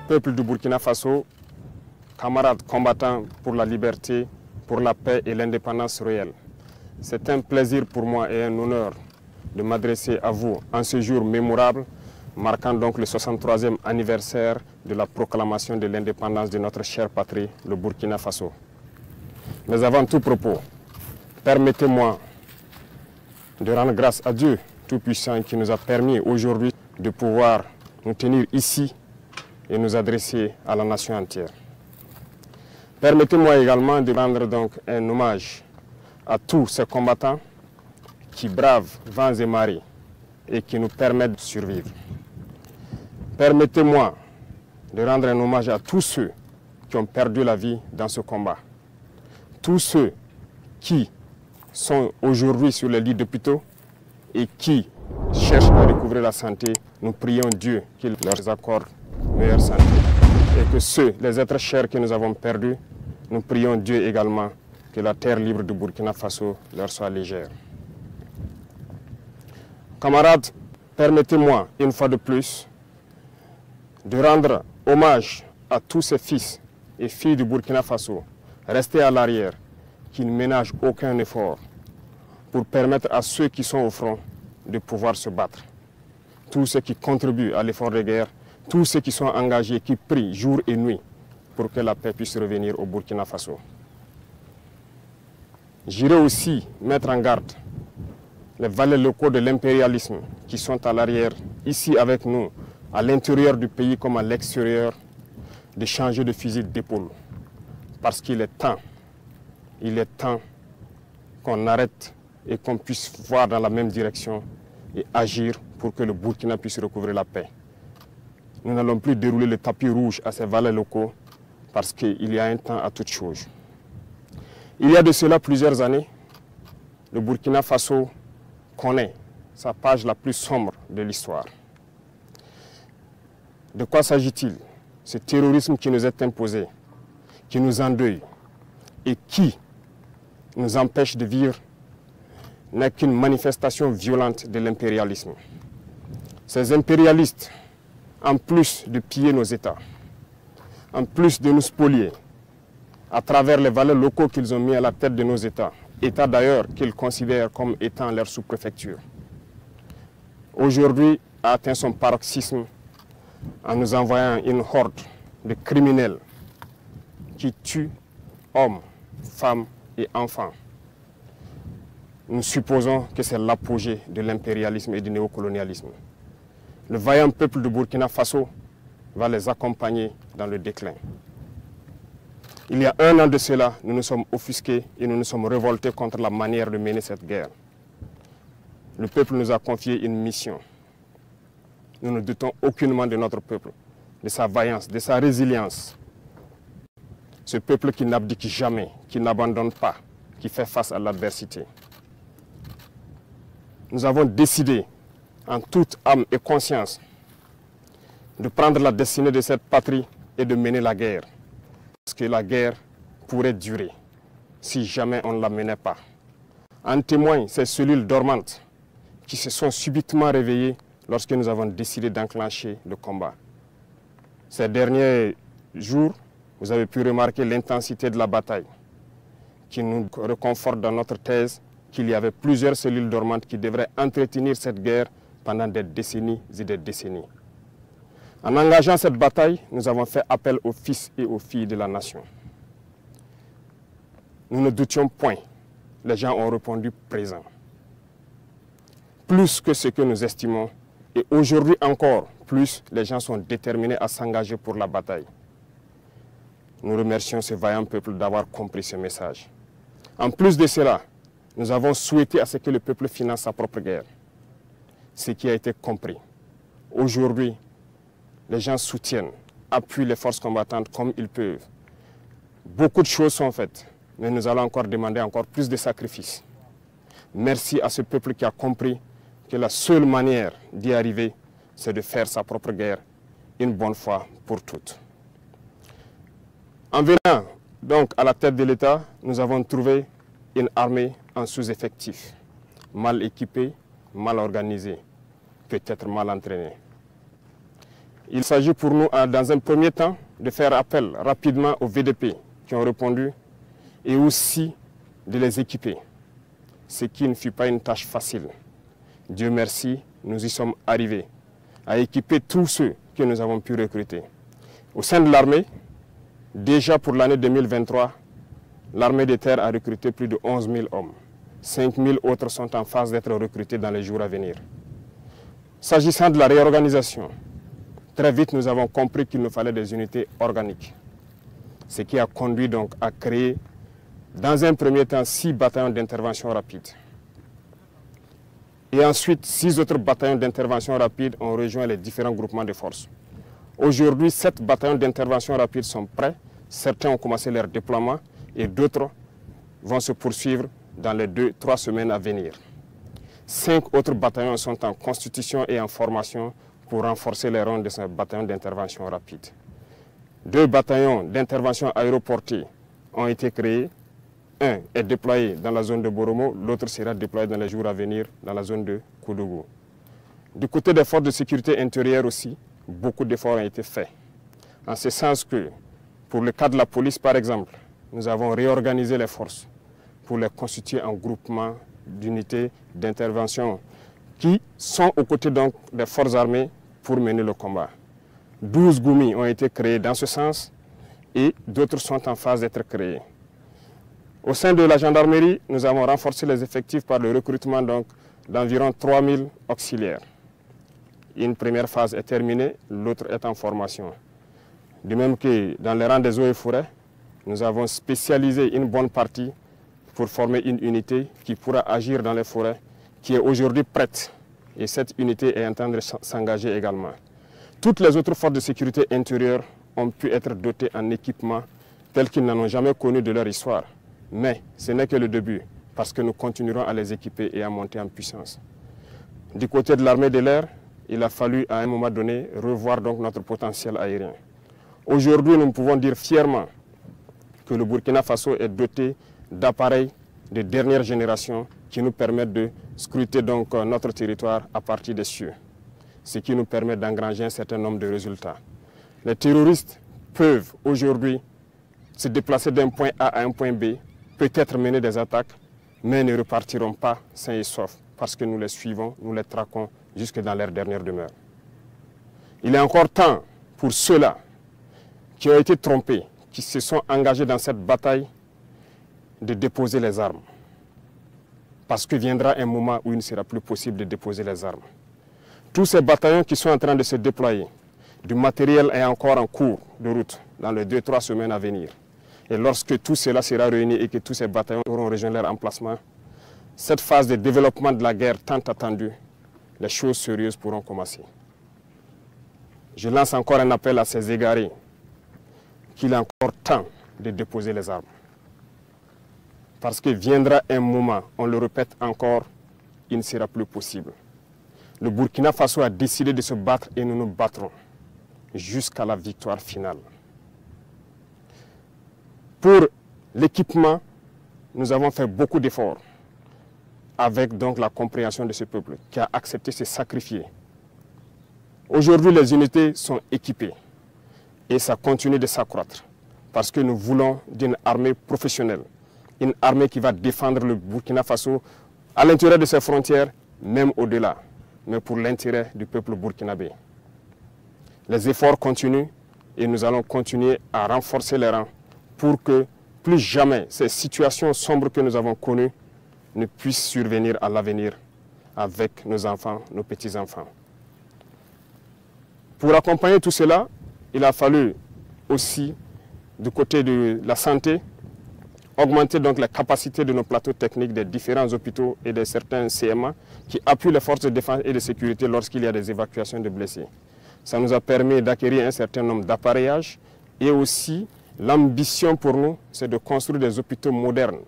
Peuple du Burkina Faso, camarades combattants pour la liberté, pour la paix et l'indépendance réelle. C'est un plaisir pour moi et un honneur de m'adresser à vous en ce jour mémorable, marquant donc le 63e anniversaire de la proclamation de l'indépendance de notre chère patrie, le Burkina Faso. Mais avant tout propos, permettez-moi de rendre grâce à Dieu Tout-Puissant qui nous a permis aujourd'hui de pouvoir nous tenir ici et nous adresser à la nation entière. Permettez-moi également de rendre donc un hommage à tous ces combattants qui bravent vents et marées et qui nous permettent de survivre. Permettez-moi de rendre un hommage à tous ceux qui ont perdu la vie dans ce combat. Tous ceux qui sont aujourd'hui sur les lits d'hôpitaux et qui cherchent à recouvrer la santé, nous prions Dieu qu'il leur accorde meilleure santé. Et que ceux, les êtres chers que nous avons perdus, nous prions Dieu également que la terre libre du Burkina Faso leur soit légère. Camarades, permettez-moi une fois de plus de rendre hommage à tous ces fils et filles du Burkina Faso restés à l'arrière, qui ne ménagent aucun effort pour permettre à ceux qui sont au front de pouvoir se battre. Tous ceux qui contribuent à l'effort de guerre, tous ceux qui sont engagés, qui prient jour et nuit pour que la paix puisse revenir au Burkina Faso. J'irai aussi mettre en garde les valets locaux de l'impérialisme qui sont à l'arrière, ici avec nous, à l'intérieur du pays comme à l'extérieur, de changer de fusil d'épaule. Parce qu'il est temps qu'on arrête et qu'on puisse voir dans la même direction et agir pour que le Burkina puisse recouvrer la paix. Nous n'allons plus dérouler le tapis rouge à ces valets locaux parce qu'il y a un temps à toute chose. Il y a de cela plusieurs années, le Burkina Faso connaît sa page la plus sombre de l'histoire. De quoi s'agit-il? Ce terrorisme qui nous est imposé, qui nous endeuille et qui nous empêche de vivre n'est qu'une manifestation violente de l'impérialisme. Ces impérialistes, en plus de piller nos États, en plus de nous spolier, à travers les valeurs locaux qu'ils ont mis à la tête de nos États, États d'ailleurs qu'ils considèrent comme étant leur sous-préfecture, aujourd'hui a atteint son paroxysme en nous envoyant une horde de criminels qui tuent hommes, femmes et enfants. Nous supposons que c'est l'apogée de l'impérialisme et du néocolonialisme. Le vaillant peuple de Burkina Faso va les accompagner dans le déclin. Il y a un an de cela, nous nous sommes offusqués et nous nous sommes révoltés contre la manière de mener cette guerre. Le peuple nous a confié une mission. Nous ne doutons aucunement de notre peuple, de sa vaillance, de sa résilience. Ce peuple qui n'abdique jamais, qui n'abandonne pas, qui fait face à l'adversité. Nous avons décidé, en toute âme et conscience, de prendre la destinée de cette patrie et de mener la guerre. Parce que la guerre pourrait durer si jamais on ne la menait pas. En témoignent ces cellules dormantes qui se sont subitement réveillées lorsque nous avons décidé d'enclencher le combat. Ces derniers jours, vous avez pu remarquer l'intensité de la bataille qui nous reconforte dans notre thèse qu'il y avait plusieurs cellules dormantes qui devraient entretenir cette guerre pendant des décennies et des décennies. En engageant cette bataille, nous avons fait appel aux fils et aux filles de la nation. Nous ne doutions point. Les gens ont répondu présent. Plus que ce que nous estimons, et aujourd'hui encore plus, les gens sont déterminés à s'engager pour la bataille. Nous remercions ce vaillant peuple d'avoir compris ce message. En plus de cela, nous avons souhaité à ce que le peuple finance sa propre guerre. Ce qui a été compris. Aujourd'hui, les gens soutiennent, appuient les forces combattantes comme ils peuvent. Beaucoup de choses sont faites, mais nous allons encore demander encore plus de sacrifices. Merci à ce peuple qui a compris que la seule manière d'y arriver, c'est de faire sa propre guerre une bonne fois pour toutes. En venant donc à la tête de l'État, nous avons trouvé une armée en sous-effectif, mal équipée, mal organisée, peut-être mal entraînée. Il s'agit pour nous, dans un premier temps, de faire appel rapidement aux VDP qui ont répondu et aussi de les équiper, ce qui ne fut pas une tâche facile. Dieu merci, nous y sommes arrivés à équiper tous ceux que nous avons pu recruter. Au sein de l'armée, déjà pour l'année 2023, l'armée de terre a recruté plus de 11 000 hommes. 5 000 autres sont en phase d'être recrutés dans les jours à venir. S'agissant de la réorganisation, très vite nous avons compris qu'il nous fallait des unités organiques. Ce qui a conduit donc à créer, dans un premier temps, 6 bataillons d'intervention rapide. Et ensuite, 6 autres bataillons d'intervention rapide ont rejoint les différents groupements de forces. Aujourd'hui, 7 bataillons d'intervention rapide sont prêts. Certains ont commencé leur déploiement et d'autres vont se poursuivre dans les 2-3 semaines à venir. 5 autres bataillons sont en constitution et en formation pour renforcer les rangs de ce bataillon d'intervention rapide. 2 bataillons d'intervention aéroportée ont été créés. Un est déployé dans la zone de Boromo, l'autre sera déployé dans les jours à venir dans la zone de Koudougou. Du côté des forces de sécurité intérieure aussi, beaucoup d'efforts ont été faits. En ce sens que, pour le cas de la police par exemple, nous avons réorganisé les forces pour les constituer en groupement d'unités d'intervention qui sont aux côtés donc des forces armées pour mener le combat. 12 GOUMI ont été créés dans ce sens et d'autres sont en phase d'être créés. Au sein de la gendarmerie, nous avons renforcé les effectifs par le recrutement d'environ 3 000 auxiliaires. Une première phase est terminée, l'autre est en formation. De même que dans les rangs des eaux et forêts, nous avons spécialisé une bonne partie pour former une unité qui pourra agir dans les forêts, qui est aujourd'hui prête. Et cette unité est en train de s'engager également. Toutes les autres forces de sécurité intérieure ont pu être dotées en équipement tel qu'ils n'en ont jamais connu de leur histoire. Mais ce n'est que le début, parce que nous continuerons à les équiper et à monter en puissance. Du côté de l'armée de l'air, il a fallu à un moment donné revoir donc notre potentiel aérien. Aujourd'hui, nous pouvons dire fièrement que le Burkina Faso est doté d'appareils de dernière génération qui nous permettent de scruter donc notre territoire à partir des cieux, ce qui nous permet d'engranger un certain nombre de résultats. Les terroristes peuvent aujourd'hui se déplacer d'un point A à un point B, peut-être mener des attaques, mais ne repartiront pas sains et saufs parce que nous les suivons, nous les traquons jusque dans leur dernière demeure. Il est encore temps pour ceux-là qui ont été trompés, qui se sont engagés dans cette bataille, de déposer les armes. Parce que viendra un moment où il ne sera plus possible de déposer les armes. Tous ces bataillons qui sont en train de se déployer, du matériel est encore en cours de route dans les 2-3 semaines à venir. Et lorsque tout cela sera réuni et que tous ces bataillons auront rejoint leur emplacement, cette phase de développement de la guerre tant attendue, les choses sérieuses pourront commencer. Je lance encore un appel à ces égarés qu'il est encore temps de déposer les armes. Parce que viendra un moment, on le répète encore, il ne sera plus possible. Le Burkina Faso a décidé de se battre et nous nous battrons jusqu'à la victoire finale. Pour l'équipement, nous avons fait beaucoup d'efforts avec donc la compréhension de ce peuple qui a accepté de se sacrifier. Aujourd'hui, les unités sont équipées et ça continue de s'accroître parce que nous voulons d'une armée professionnelle, une armée qui va défendre le Burkina Faso à l'intérieur de ses frontières, même au-delà, mais pour l'intérêt du peuple burkinabé. Les efforts continuent et nous allons continuer à renforcer les rangs pour que plus jamais ces situations sombres que nous avons connues ne puissent survenir à l'avenir avec nos enfants, nos petits-enfants. Pour accompagner tout cela, il a fallu aussi, du côté de la santé, augmenter donc les capacités de nos plateaux techniques des différents hôpitaux et de certains CMA qui appuient les forces de défense et de sécurité lorsqu'il y a des évacuations de blessés. Ça nous a permis d'acquérir un certain nombre d'appareillages et aussi l'ambition pour nous, c'est de construire des hôpitaux modernes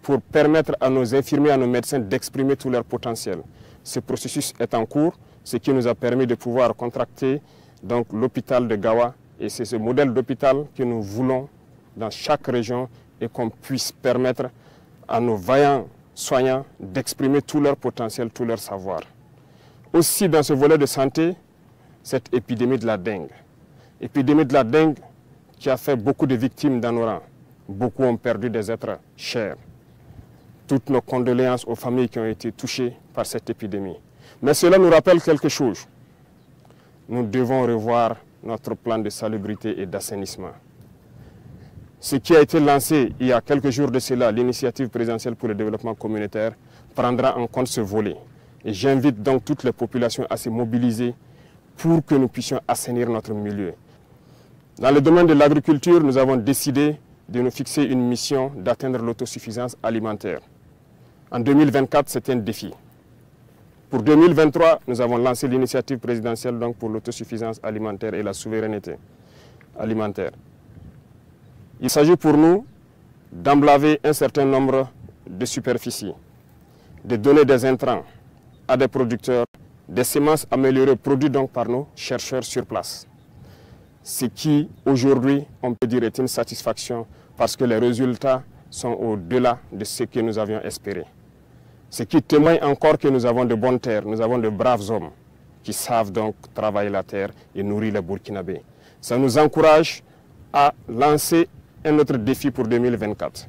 pour permettre à nos infirmiers, à nos médecins d'exprimer tout leur potentiel. Ce processus est en cours, ce qui nous a permis de pouvoir contracter donc l'hôpital de Gawa et c'est ce modèle d'hôpital que nous voulons dans chaque région et qu'on puisse permettre à nos vaillants soignants d'exprimer tout leur potentiel, tout leur savoir. Aussi dans ce volet de santé, cette épidémie de la dengue. Épidémie de la dengue qui a fait beaucoup de victimes dans nos rangs. Beaucoup ont perdu des êtres chers. Toutes nos condoléances aux familles qui ont été touchées par cette épidémie. Mais cela nous rappelle quelque chose. Nous devons revoir notre plan de salubrité et d'assainissement. Ce qui a été lancé il y a quelques jours de cela, l'initiative présidentielle pour le développement communautaire, prendra en compte ce volet. Et j'invite donc toutes les populations à se mobiliser pour que nous puissions assainir notre milieu. Dans le domaine de l'agriculture, nous avons décidé de nous fixer une mission d'atteindre l'autosuffisance alimentaire. En 2024, c'est un défi. Pour 2023, nous avons lancé l'initiative présidentielle donc, pour l'autosuffisance alimentaire et la souveraineté alimentaire. Il s'agit pour nous d'emblaver un certain nombre de superficies, de donner des intrants à des producteurs, des semences améliorées produites donc par nos chercheurs sur place. Ce qui, aujourd'hui, on peut dire est une satisfaction parce que les résultats sont au-delà de ce que nous avions espéré. Ce qui témoigne encore que nous avons de bonnes terres, nous avons de braves hommes qui savent donc travailler la terre et nourrir les Burkinabés. Ça nous encourage à lancer un autre défi pour 2024.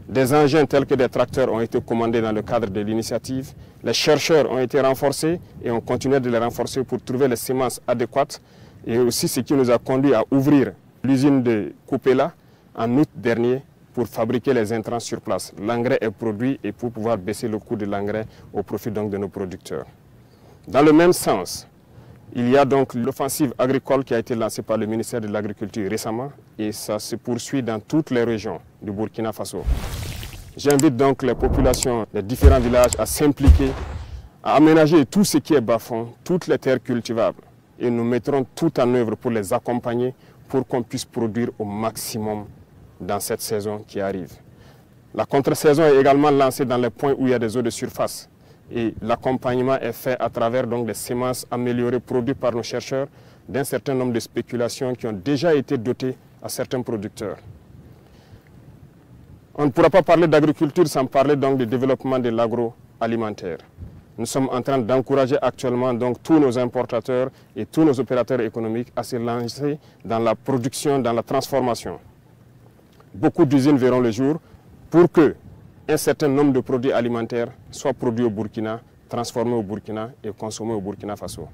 Des engins tels que des tracteurs ont été commandés dans le cadre de l'initiative. Les chercheurs ont été renforcés et on continue de les renforcer pour trouver les semences adéquates. Et aussi ce qui nous a conduit à ouvrir l'usine de Coupéla en août dernier pour fabriquer les intrants sur place. L'engrais est produit et pour pouvoir baisser le coût de l'engrais au profit donc de nos producteurs. Dans le même sens, il y a donc l'offensive agricole qui a été lancée par le ministère de l'Agriculture récemment et ça se poursuit dans toutes les régions du Burkina Faso. J'invite donc les populations des différents villages à s'impliquer, à aménager tout ce qui est bas-fond, toutes les terres cultivables. Et nous mettrons tout en œuvre pour les accompagner pour qu'on puisse produire au maximum dans cette saison qui arrive. La contre-saison est également lancée dans les points où il y a des eaux de surface. Et l'accompagnement est fait à travers donc des semences améliorées produites par nos chercheurs d'un certain nombre de spéculations qui ont déjà été dotées à certains producteurs. On ne pourra pas parler d'agriculture sans parler donc du développement de l'agroalimentaire. Nous sommes en train d'encourager actuellement donc tous nos importateurs et tous nos opérateurs économiques à se lancer dans la production, dans la transformation. Beaucoup d'usines verront le jour pour que un certain nombre de produits alimentaires soient produits au Burkina, transformés au Burkina et consommés au Burkina Faso.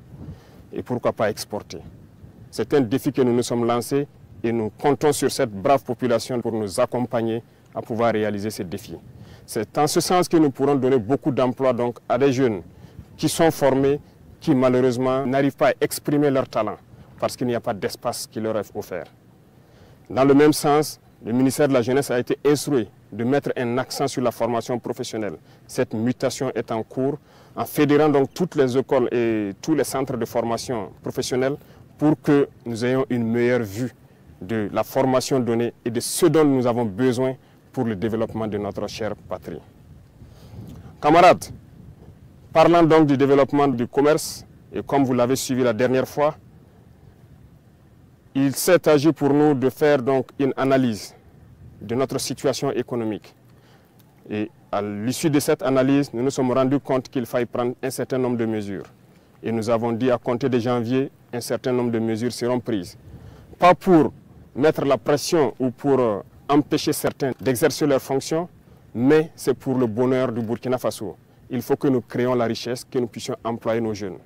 Et pourquoi pas exporter. C'est un défi que nous nous sommes lancés et nous comptons sur cette brave population pour nous accompagner à pouvoir réaliser ces défis. C'est en ce sens que nous pourrons donner beaucoup d'emplois donc à des jeunes qui sont formés, qui malheureusement n'arrivent pas à exprimer leur talent parce qu'il n'y a pas d'espace qui leur est offert. Dans le même sens, le ministère de la Jeunesse a été instruit de mettre un accent sur la formation professionnelle. Cette mutation est en cours en fédérant donc toutes les écoles et tous les centres de formation professionnelle pour que nous ayons une meilleure vue de la formation donnée et de ce dont nous avons besoin pour le développement de notre chère patrie. Camarades, parlant donc du développement du commerce, et comme vous l'avez suivi la dernière fois, il s'est agi pour nous de faire donc une analyse de notre situation économique. Et à l'issue de cette analyse, nous nous sommes rendus compte qu'il fallait prendre un certain nombre de mesures. Et nous avons dit à compter de janvier, un certain nombre de mesures seront prises. Pas pour mettre la pression ou pour empêcher certains d'exercer leurs fonctions, mais c'est pour le bonheur du Burkina Faso. Il faut que nous créions la richesse, que nous puissions employer nos jeunes.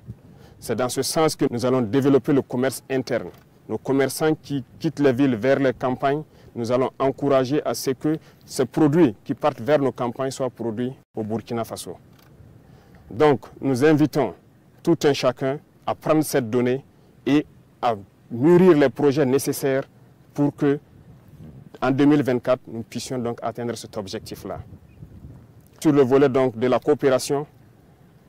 C'est dans ce sens que nous allons développer le commerce interne. Nos commerçants qui quittent les villes vers les campagnes, nous allons encourager à ce que ces produits qui partent vers nos campagnes soient produits au Burkina Faso. Donc, nous invitons tout un chacun à prendre cette donnée et à mûrir les projets nécessaires pour que, en 2024, nous puissions donc atteindre cet objectif-là. Sur le volet donc de la coopération,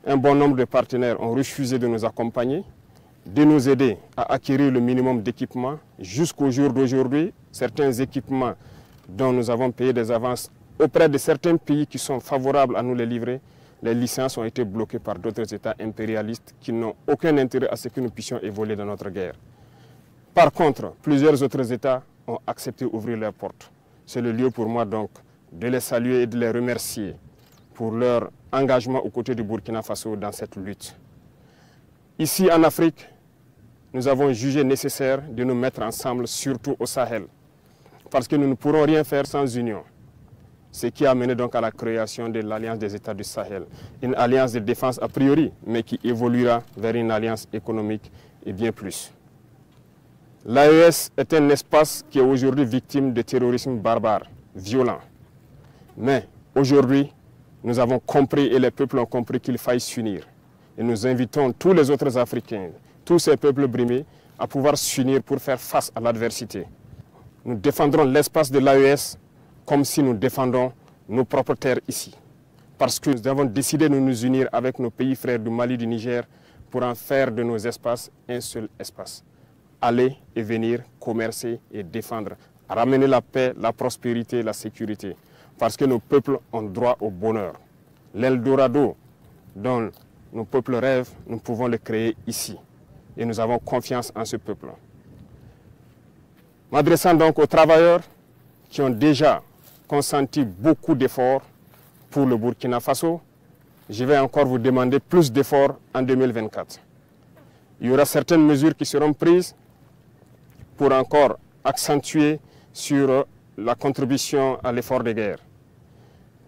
un bon nombre de partenaires ont refusé de nous accompagner, de nous aider à acquérir le minimum d'équipements. Jusqu'au jour d'aujourd'hui, certains équipements dont nous avons payé des avances auprès de certains pays qui sont favorables à nous les livrer, les licences ont été bloquées par d'autres États impérialistes qui n'ont aucun intérêt à ce que nous puissions évoluer dans notre guerre. Par contre, plusieurs autres États ont accepté d'ouvrir leurs portes. C'est le lieu pour moi donc de les saluer et de les remercier pour leur engagement aux côtés du Burkina Faso dans cette lutte. Ici en Afrique, nous avons jugé nécessaire de nous mettre ensemble, surtout au Sahel. Parce que nous ne pourrons rien faire sans union. Ce qui a mené donc à la création de l'Alliance des États du Sahel. Une alliance de défense a priori, mais qui évoluera vers une alliance économique et bien plus. L'AES est un espace qui est aujourd'hui victime de terrorisme barbare, violent. Mais aujourd'hui, nous avons compris et les peuples ont compris qu'il faille s'unir. Et nous invitons tous les autres Africains, tous ces peuples brimés, à pouvoir s'unir pour faire face à l'adversité. Nous défendrons l'espace de l'AES comme si nous défendons nos propres terres ici. Parce que nous avons décidé de nous unir avec nos pays frères du Mali, du Niger, pour en faire de nos espaces un seul espace. Aller et venir, commercer et défendre, ramener la paix, la prospérité, la sécurité. Parce que nos peuples ont droit au bonheur. L'Eldorado dont nos peuples rêvent, nous pouvons le créer ici. Et nous avons confiance en ce peuple. M'adressant donc aux travailleurs qui ont déjà consenti beaucoup d'efforts pour le Burkina Faso, je vais encore vous demander plus d'efforts en 2024. Il y aura certaines mesures qui seront prises pour encore accentuer sur la contribution à l'effort de guerre.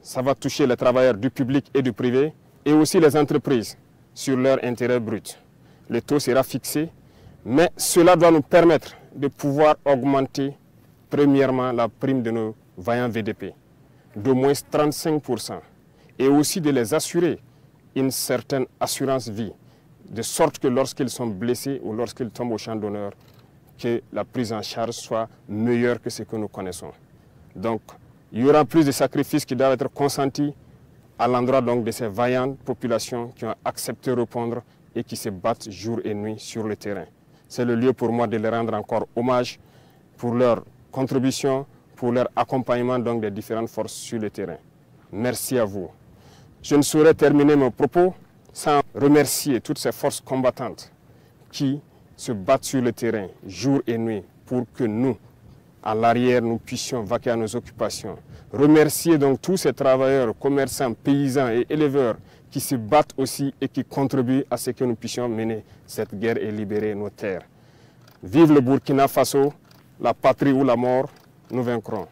Ça va toucher les travailleurs du public et du privé et aussi les entreprises sur leur intérêt brut. Le taux sera fixé, mais cela doit nous permettre de pouvoir augmenter premièrement la prime de nos vaillants VDP d'au moins 35% et aussi de les assurer une certaine assurance vie, de sorte que lorsqu'ils sont blessés ou lorsqu'ils tombent au champ d'honneur, que la prise en charge soit meilleure que ce que nous connaissons. Donc, il y aura plus de sacrifices qui doivent être consentis à l'endroit donc de ces vaillantes populations qui ont accepté de répondre et qui se battent jour et nuit sur le terrain. C'est le lieu pour moi de leur rendre encore hommage pour leur contribution, pour leur accompagnement donc des différentes forces sur le terrain. Merci à vous. Je ne saurais terminer mon propos sans remercier toutes ces forces combattantes qui se battent sur le terrain jour et nuit pour que nous, à l'arrière, nous puissions vaquer à nos occupations. Remercier donc tous ces travailleurs, commerçants, paysans et éleveurs qui se battent aussi et qui contribuent à ce que nous puissions mener cette guerre et libérer nos terres. Vive le Burkina Faso, la patrie ou la mort, nous vaincrons.